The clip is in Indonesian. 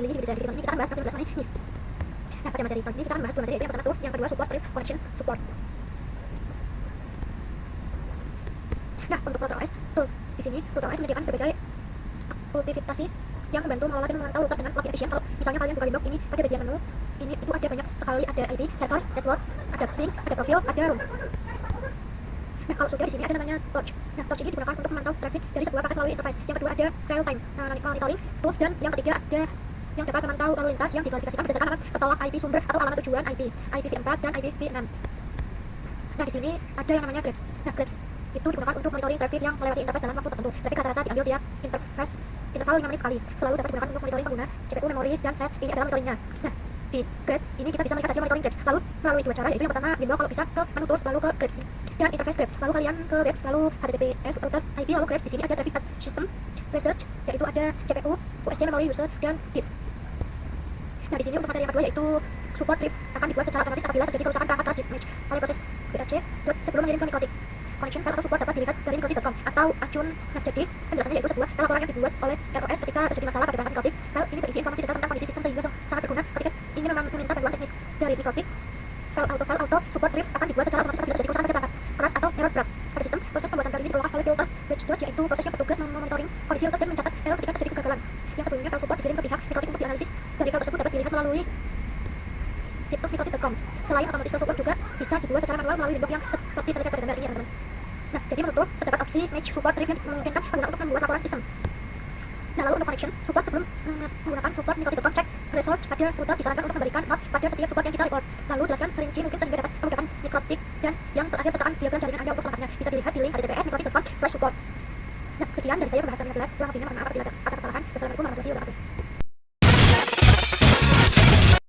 kembali di video ini kita akan bahas 16 menit NIS. Nah, pada materi kali ini kita akan bahas dua materi, yaitu yang pertama tools, yang kedua support tarif connection support. Nah, untuk RouterOS, tool di sini RouterOS menyediakan berbagai aktivitas yang membantu mengelola dan memantau router dengan lebih efisien. Kalau misalnya kalian buka Windows, ini pada bagian menu ini itu ada banyak sekali, ada IP, server, network, ada ping, ada profil, ada room. Nah, kalau sudah di sini ada namanya torch. Nah, torch ini digunakan untuk memantau traffic dari sebuah paket melalui interface. Yang kedua ada real time monitoring tools, dan yang ketiga ada yang dapat memantau lalu lintas yang diklasifikasikan berdasarkan alamat petolak IP sumber atau alamat tujuan IP, IPv4 dan IPv6. Nah, di sini ada yang namanya grabs. Nah, grabs itu digunakan untuk monitoring traffic yang melewati interface dalam waktu tertentu. Traffic rata-rata diambil tiap interval 5 menit sekali. Selalu dapat digunakan untuk monitoring pengguna, CPU, memori, dan set. Ini adalah monitoringnya. Nah, di grabs ini kita bisa melihat hasil monitoring grabs lalu melalui dua cara, yaitu yang pertama window kalau bisa ke menu tools lalu ke grabs dan interface grabs, lalu kalian ke grabs lalu https router IP lalu grabs. Di sini ada traffic system research, yaitu ada CPU, USG, memory, user, dan disk. Nah, di sini untuk materi yang kedua yaitu support drift akan dibuat secara otomatis apabila terjadi kerusakan perangkat transit image oleh proses BAC sebelum mengirim ke Mikrotik. Connection file atau support dapat dilihat dari mikrotik.com atau acun. Nah, jadi penjelasannya yaitu sebuah laporan yang dibuat oleh ROS ketika terjadi masalah pada perangkat Mikrotik. File ini berisi informasi detail tentang kondisi sistem sehingga sangat berguna ketika ingin meminta bantuan teknis dari Mikrotik. File auto support drift akan dibuat secara otomatis apabila terjadi kerusakan pada perangkat keras atau error berat pada sistem. Proses pembuatan file ini dikelola oleh filter batch dot, yaitu proses yang bertugas memonitoring kondisi router dan mencatat error ketika terjadi kegagalan. Yang sebelumnya file support dikirim ke pihak Mikrotik untuk dianalisis, dan file tersebut dapat dilihat melalui situs mikrotik.com. Selain otomatis, file support juga bisa dibuat secara manual melalui window yang seperti terlihat pada gambar ini, teman-teman. Nah, jadi menurut terdapat opsi match support drift yang memungkinkan pengguna untuk membuat laporan sistem. Nah, lalu untuk connection support, sebelum menggunakan support mikrotik.com, cek threshold pada router, disarankan untuk memberikan not pada setiap support yang kita report. Lalu jelaskan serinci mungkin sehingga dapat memudahkan Mikrotik, dan yang terakhir sertakan diagram jaringan Anda untuk selengkapnya. Bisa dilihat di link https mikrotik.com/support. Nah, sekian dari saya pembahasan 15. Kurang lebihnya mohon maaf apabila ada